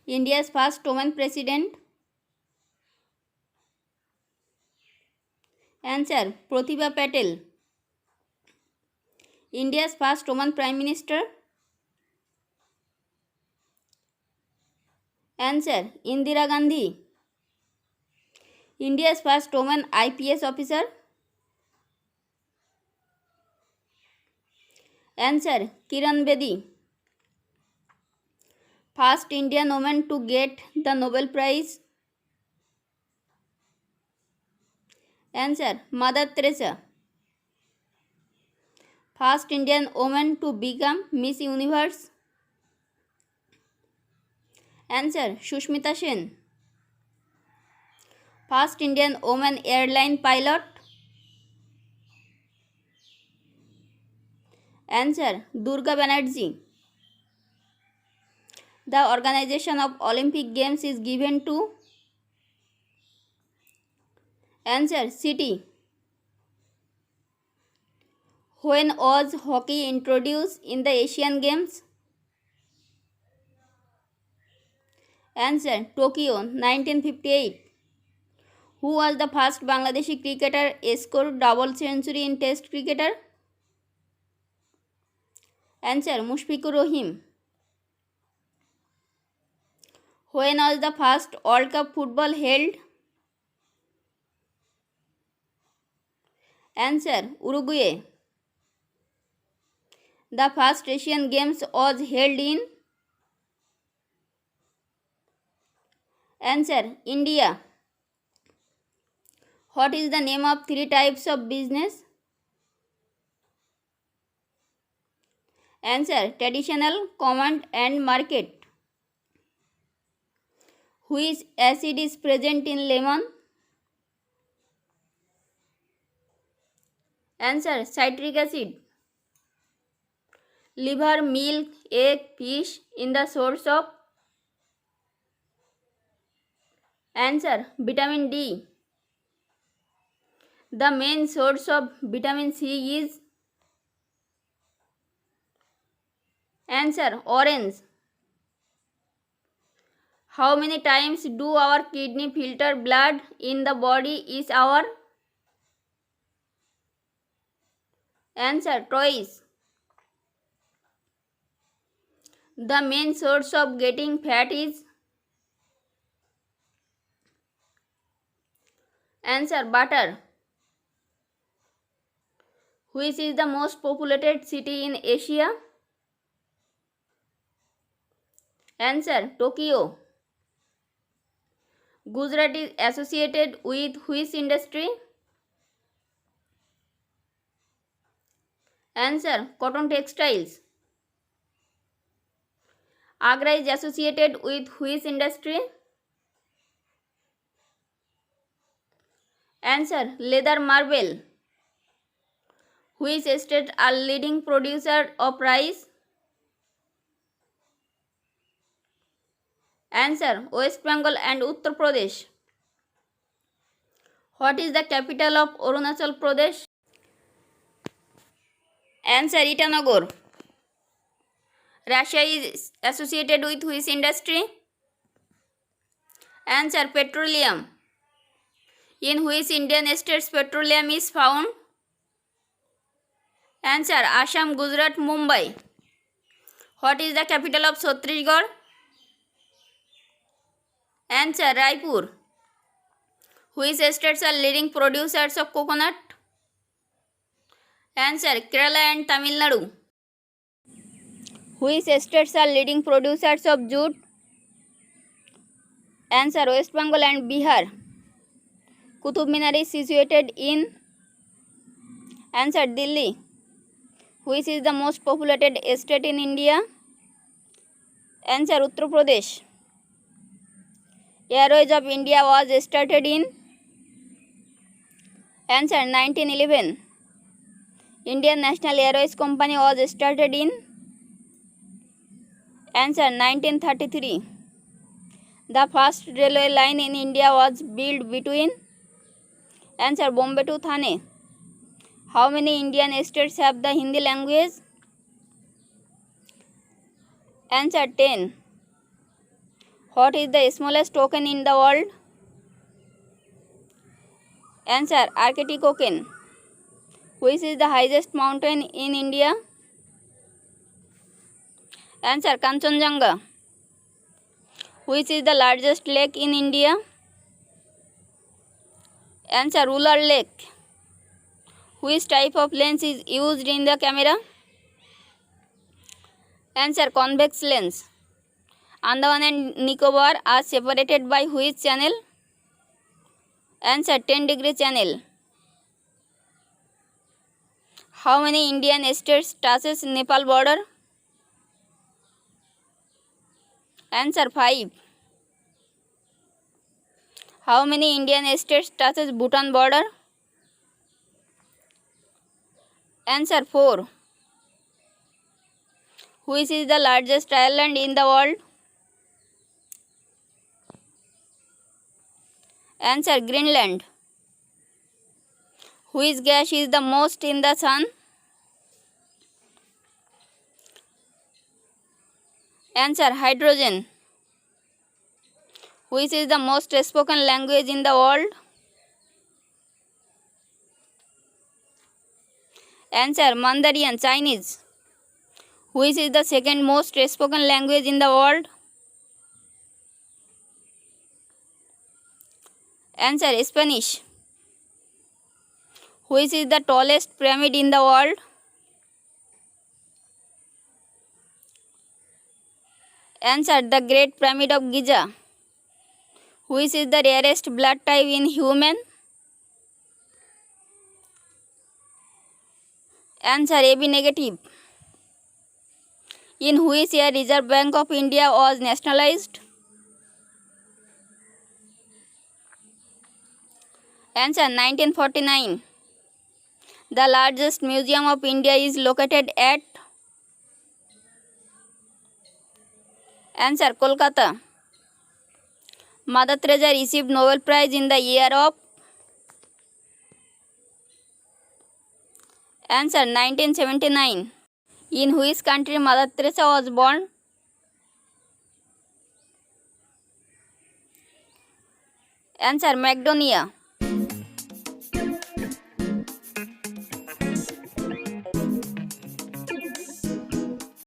India's first woman president. Answer Pratibha Patel. India's first woman prime minister. Answer Indira Gandhi. India's first woman IPS officer. Answer Kiran Bedi. First Indian woman to get the Nobel Prize. Answer Mother Teresa. First Indian woman to become Miss Universe. Answer Sushmita Sen. First Indian woman airline pilot. Answer Durga Banerjee. The organization of Olympic Games is given to. Answer City. When was hockey introduced in the Asian Games? Answer Tokyo 1958. Who was the first Bangladeshi cricketer scored double century in Test cricketer? Answer Mushfiqur Rahim. When was the first World Cup football held? Answer Uruguay. The first Asian Games was held in. Answer India. What is the name of three types of business? Answer traditional, command and market. Which acid is present in lemon? Answer citric acid. Liver, milk, egg, fish in the source of. Answer vitamin D. The main source of vitamin C is. Answer orange. How many times do our kidney filter blood in the body each hour? Answer twice. The main source of getting fat is. Answer butter. Which is the most populated city in Asia? Answer Tokyo. Gujarat is associated with which industry? Answer cotton textiles. Agra is associated with which industry? Answer leather marble. Which states are leading producer of rice? Answer West Bengal and Uttar Pradesh. What is the capital of Arunachal Pradesh? Answer Itanagar. Russia is associated with which industry? Answer petroleum. In which Indian states petroleum is found? Answer Assam, Gujarat, Mumbai. What is the capital of Chhattisgarh? Answer Raipur. Which states are leading producers of coconut? Answer Kerala and Tamil Nadu. Which states are leading producers of jute? Answer West Bengal and Bihar. Qutub Minar is situated in. Answer Delhi. Which is the most populated state in India? Answer Uttar Pradesh. Airways of India was started in. Answer 1911. Indian National Airways Company was started in. Answer 1933. The first railway line in India was built between. Answer Bombay to Thane. How many Indian states have the Hindi language? Answer 10. What is the smallest token in the world? Answer, Arctic Ocean. Which is the highest mountain in India? Answer, Kanchenjunga. Which is the largest lake in India? Answer, Ular Lake. Which type of lens is used in the camera? Answer, convex lens. Andaman and Nicobar are separated by which channel? Answer, 10-degree channel. How many Indian states touches Nepal border? Answer, 5. How many Indian states touches Bhutan border? Answer, 4. Which is the largest island in the world? Answer, Greenland. Which gas is the most in the sun? Answer, hydrogen. Which is the most spoken language in the world? Answer, Mandarin, Chinese. Which is the second most spoken language in the world? Answer, Spanish. Which is the tallest pyramid in the world? Answer, the Great Pyramid of Giza. Which is the rarest blood type in human? Answer, AB negative. In which year Reserve Bank of India was nationalized? Answer, 1949. The largest museum of India is located at? Answer, Kolkata. Mother Teresa received Nobel Prize in the year of? Answer, 1979. In which country Mother Teresa was born? Answer, Macedonia.